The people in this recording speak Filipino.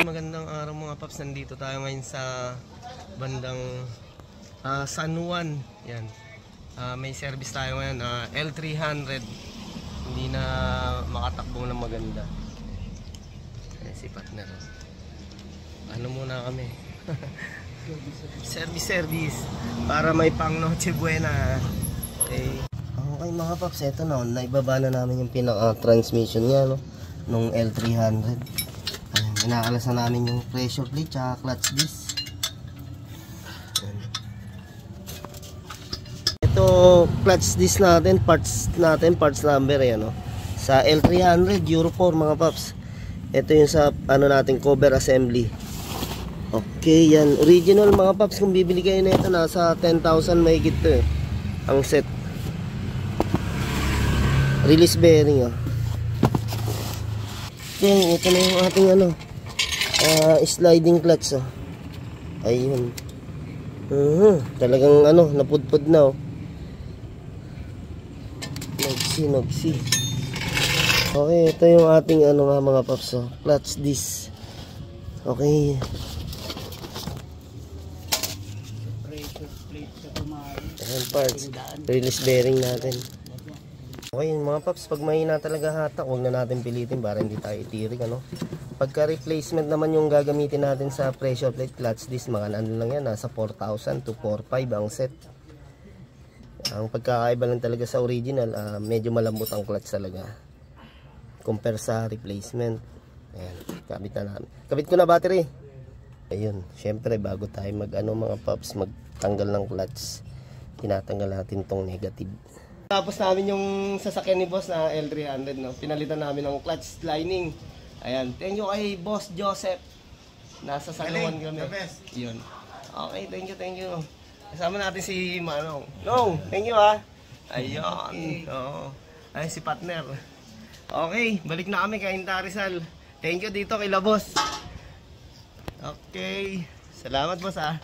Magandang araw mga paps, nandito tayo ngayon sa bandang San Juan. Yan. May service tayo ngayon, L300. Hindi na makatakbong ng maganda. Ayan si partner. Ano muna kami? Service para may pang Noche Buena. Okay mga paps, eto na, naibaba na namin yung pinaka-transmission niya, no? Nung L300. Inaalasan namin yung pressure plate at clutch disc. Ito clutch disc natin, parts number yan, no? Sa L300 Euro 4 mga paps. Ito yung sa ano natin, cover assembly. Okay, yan original mga paps. Kung bibili kayo na ito, nasa 10,000 mahigit to eh, ang set. Release bearing, oh. Okay, ito na yung ating ano, sliding clutch, oh. Ayun. Talagang ano, napudpud na, oh. Nogsi. Okay, ito yung ating ano nga mga paps, oh, clutch disc. Okay. Ayan parts, release bearing natin. Okay mga paps, pag mahina talaga hatak, huwag na natin pilitin para hindi tayo itirik, ano. Pagka replacement naman yung gagamitin natin sa pressure plate clutch disc, mga ano lang yan, nasa 4,000 to 4,500 ang set. Ang pagkakaiba lang talaga sa original, medyo malambot ang clutch talaga compare sa replacement. Ayan, kabit na namin. Kabit ko na battery. Ayun, syempre bago tayo mag ano mga paps, magtanggal ng clutch, tinatanggal natin tong negative. Tapos namin yung sasakyan ni boss na L300, no? Pinalitan namin ng clutch lining. Ayan, thank you kay boss Joseph. Nasa San Juan kami. Yun. Okay, thank you. Kasama natin si Manong. No, thank you ha. Ayun. Oo. Ay, si partner. Okay, balik na kami kay Inta Rizal. Thank you dito kay La Boss. Okay. Salamat boss ha.